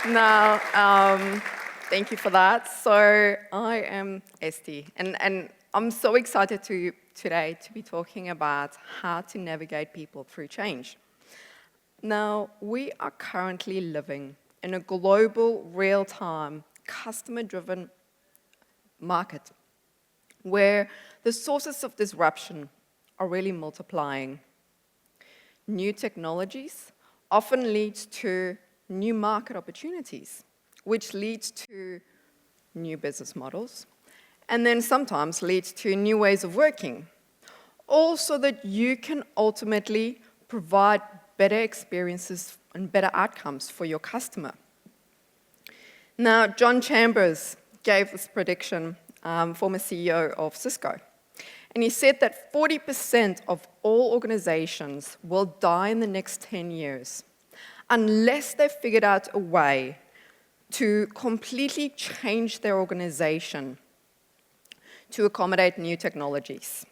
Now, thank you for that. So I am Estie, and I'm so excited today to be talking about how to navigate people through change. Now, we are currently living in a global, real-time, customer-driven market where the sources of disruption are really multiplying. New technologies often leads to new market opportunities, which leads to new business models, and then sometimes leads to new ways of working, all so that you can ultimately provide better experiences and better outcomes for your customer. Now, John Chambers gave this prediction, former CEO of Cisco, and he said that 40% of all organizations will die in the next 10 years unless they've figured out a way to completely change their organization to accommodate new technologies.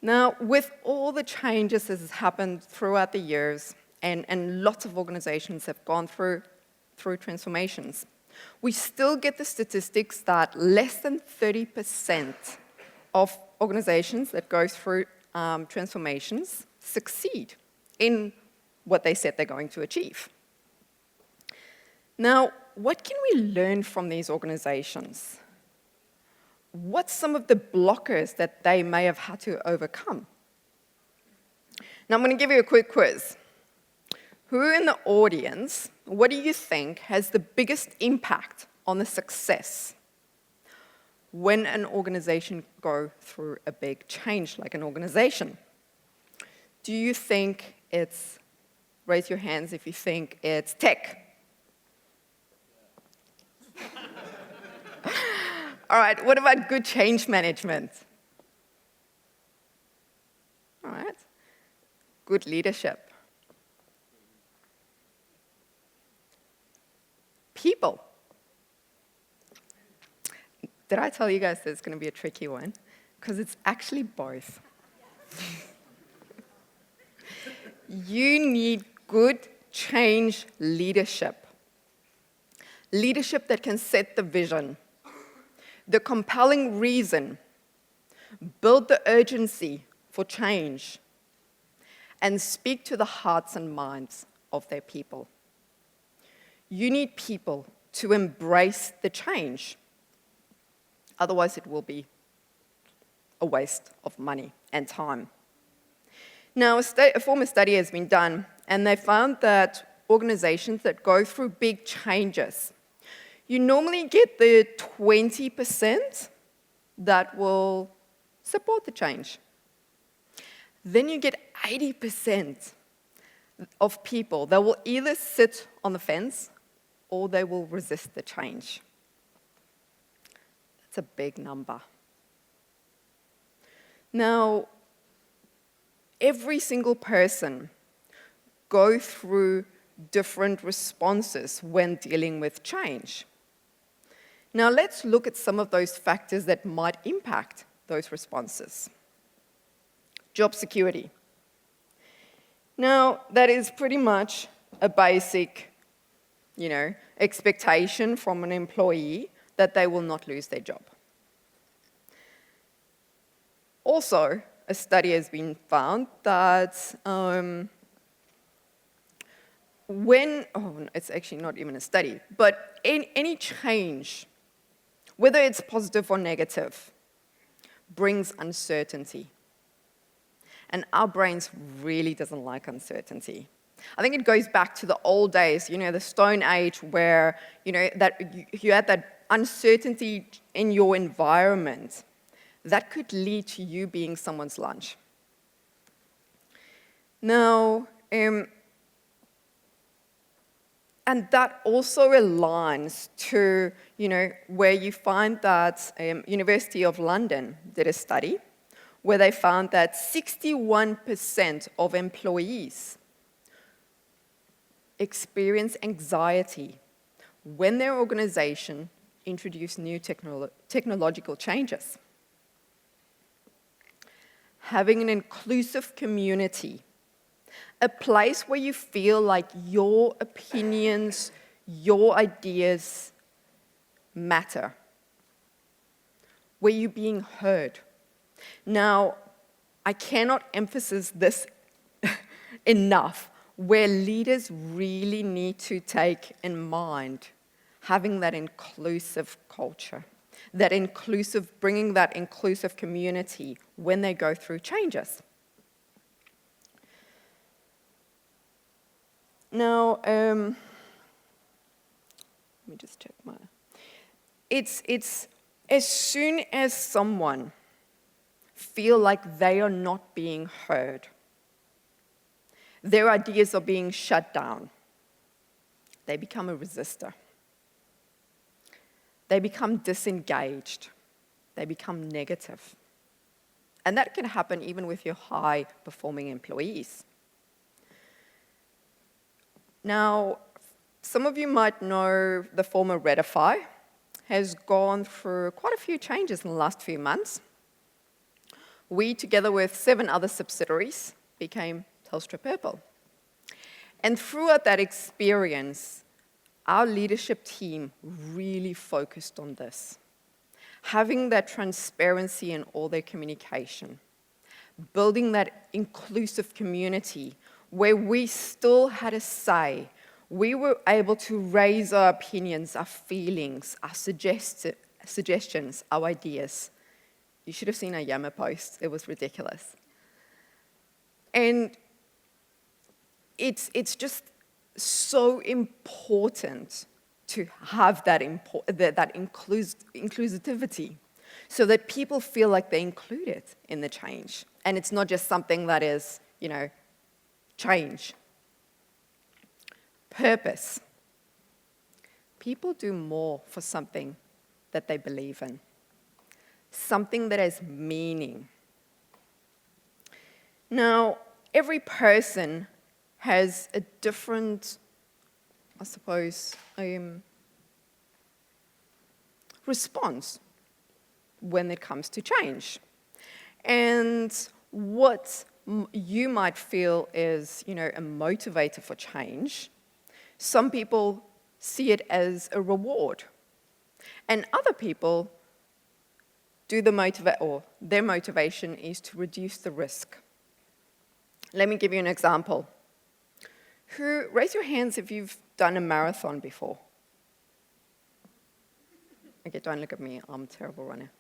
Now, with all the changes that has happened throughout the years, and lots of organizations have gone through transformations, we still get the statistics that less than 30% of organizations that go through transformations succeed in what they said they're going to achieve. Now, what can we learn from these organizations? What's some of the blockers that they may have had to overcome? Now, I'm going to give you a quick quiz. Who in the audience, what do you think has the biggest impact on the success when an organization goes through a big change like an organization? Do you think it's, raise your hands if you think it's tech. All right, what about good change management? All right, good leadership. People. Did I tell you guys that it's going to be a tricky one? Because it's actually both. You need good change leadership. Leadership that can set the vision, the compelling reason, build the urgency for change, and speak to the hearts and minds of their people. You need people to embrace the change. Otherwise, it will be a waste of money and time. Now, a former study has been done, and they found that organizations that go through big changes, you normally get the 20% that will support the change. Then you get 80% of people that will either sit on the fence or they will resist the change. That's a big number. Now, every single person goes through different responses when dealing with change. Now, let's look at some of those factors that might impact those responses. Job security. Now, that is pretty much a basic, expectation from an employee that they will not lose their job. Also, a study has been found that it's actually not even a study, but any change, whether it's positive or negative, brings uncertainty. And our brains really doesn't like uncertainty. I think it goes back to the old days, the Stone Age, where that you had that uncertainty in your environment that could lead to you being someone's lunch. Now, and that also aligns to, where you find that University of London did a study where they found that 61% of employees experience anxiety when their organization introduce new technological changes. Having an inclusive community, a place where you feel like your opinions, your ideas matter? Were you being heard? Now, I cannot emphasize this enough, where leaders really need to take in mind having that inclusive culture, bringing that inclusive community when they go through changes. Now, let me just check my... It's as soon as someone feel like they are not being heard, their ideas are being shut down, they become a resistor. They become disengaged. They become negative. And that can happen even with your high-performing employees. Now, some of you might know the former Redify has gone through quite a few changes in the last few months. We, together with 7 other subsidiaries, became Telstra Purple. And throughout that experience, our leadership team really focused on this. Having that transparency in all their communication, building that inclusive community where we still had a say. We were able to raise our opinions, our feelings, our suggestions, our ideas. You should have seen our Yammer post. It was ridiculous. And it's just so important to have that inclusivity so that people feel like they're included in the change. And it's not just something that is, change. Purpose. People do more for something that they believe in, something that has meaning. Now, every person has a different, I suppose, response when it comes to change. And what you might feel is, a motivator for change, some people see it as a reward. And other people their motivation is to reduce the risk. Let me give you an example. Raise your hands if you've done a marathon before. Okay, don't look at me, I'm a terrible runner.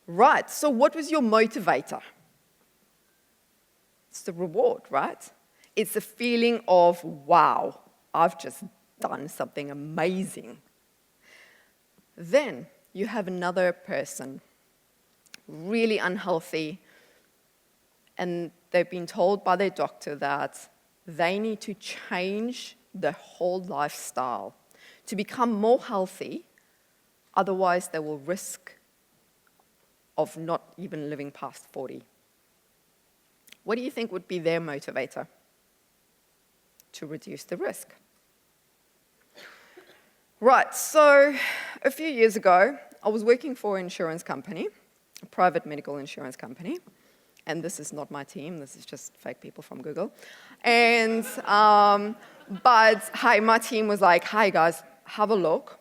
Right, so what was your motivator? It's the reward, right? It's the feeling of, wow, I've just done something amazing. Then you have another person, really unhealthy, and they've been told by their doctor that they need to change their whole lifestyle to become more healthy, otherwise they will risk of not even living past 40. What do you think would be their motivator? To reduce the risk. Right, so a few years ago, I was working for an insurance company, a private medical insurance company, and this is not my team, this is just fake people from Google. And, but hey, my team was like, hey guys, have a look.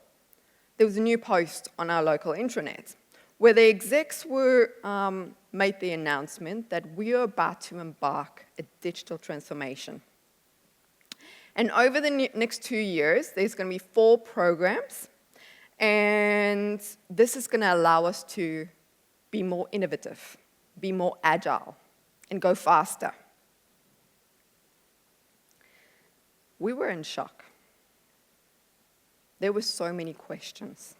There was a new post on our local intranet where the execs made the announcement that we are about to embark a digital transformation. And over the next 2 years, there's going to be 4 programs, and this is going to allow us to be more innovative, be more agile, and go faster. We were in shock. There were so many questions.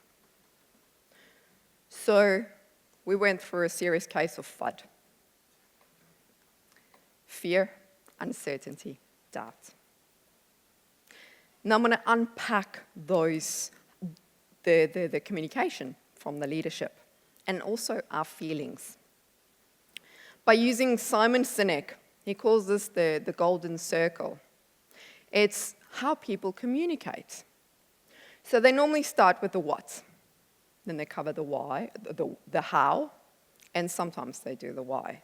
So we went through a serious case of FUD. Fear, uncertainty, doubt. Now I'm going to unpack the communication from the leadership and also our feelings. By using Simon Sinek, he calls this the golden circle. It's how people communicate. So they normally start with the what, then they cover the why, the how, and sometimes they do the why.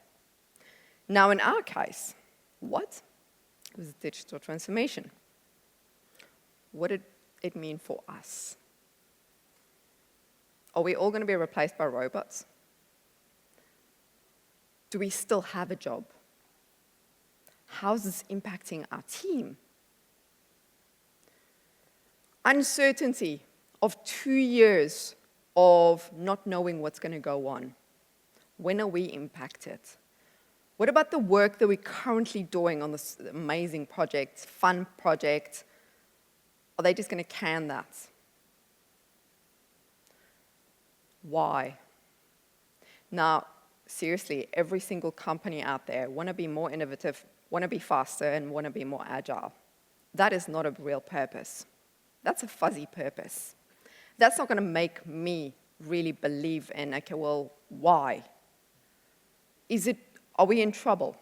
Now in our case, what? It was digital transformation. What did it mean for us? Are we all going to be replaced by robots? Do we still have a job? How's this impacting our team? Uncertainty of 2 years of not knowing what's going to go on. When are we impacted? What about the work that we're currently doing on this amazing project, fun project? Are they just going to can that? Why? Now, seriously, every single company out there want to be more innovative, want to be faster, and want to be more agile. That is not a real purpose. That's a fuzzy purpose. That's not going to make me really believe in, okay, well, why? Are we in trouble?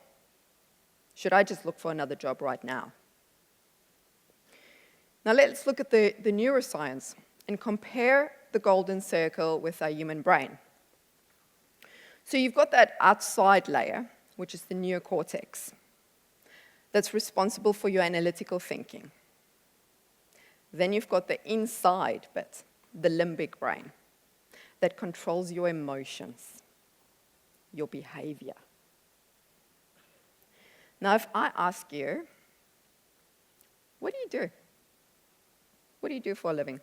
Should I just look for another job right now? Now let's look at the neuroscience and compare the golden circle with our human brain. So you've got that outside layer, which is the neocortex, that's responsible for your analytical thinking. Then you've got the inside bit, the limbic brain, that controls your emotions, your behavior. Now, if I ask you, what do you do? What do you do for a living?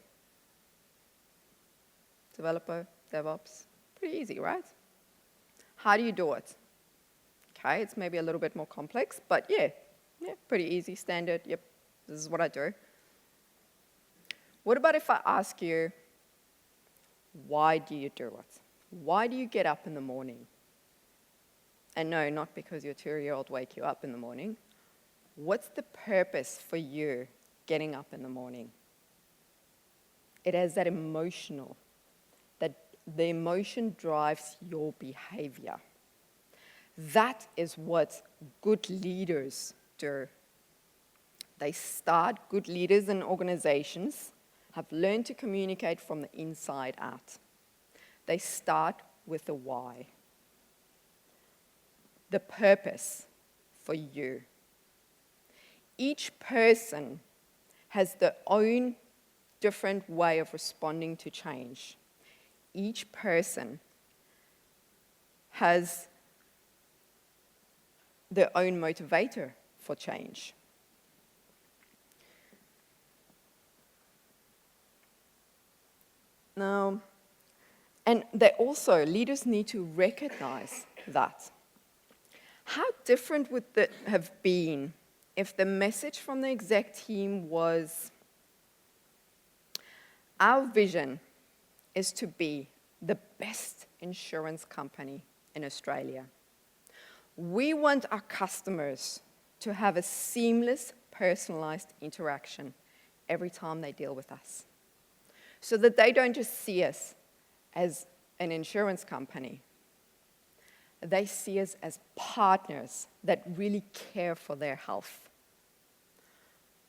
Developer, DevOps, pretty easy, right? How do you do it? Okay, it's maybe a little bit more complex, but yeah, pretty easy, standard, yep, this is what I do. What about if I ask you, why do you do it? Why do you get up in the morning? And no, not because your 2-year-old wake you up in the morning. What's the purpose for you getting up in the morning? It has that emotional, that the emotion drives your behavior. That is what good leaders do. Good leaders in organizations have learned to communicate from the inside out. They start with the why. The purpose for you. Each person has their own different way of responding to change. Each person has their own motivator for change. Now, and leaders need to recognize that. How different would that have been if the message from the exec team was, our vision is to be the best insurance company in Australia. We want our customers to have a seamless, personalized interaction every time they deal with us, so that they don't just see us as an insurance company. They see us as partners that really care for their health.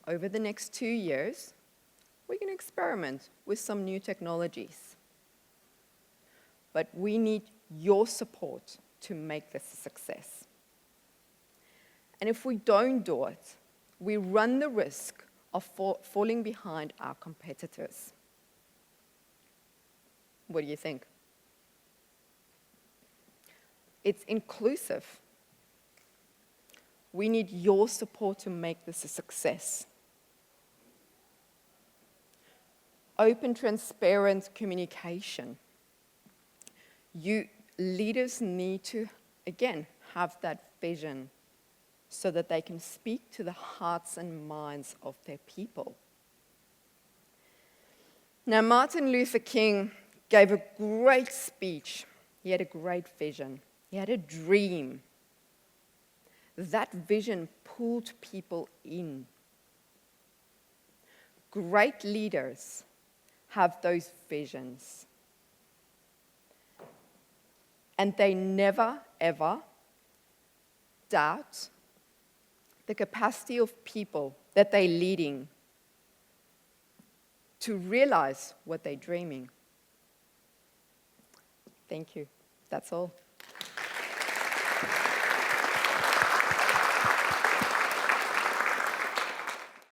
Over the next 2 years, we're going to experiment with some new technologies. But we need your support to make this a success. And if we don't do it, we run the risk of falling behind our competitors. What do you think? It's inclusive. We need your support to make this a success. Open, transparent communication. You leaders need to, again, have that vision so that they can speak to the hearts and minds of their people. Now, Martin Luther King gave a great speech. He had a great vision. He had a dream. That vision pulled people in. Great leaders have those visions. And they never, ever doubt the capacity of people that they're leading to realize what they're dreaming. Thank you. That's all.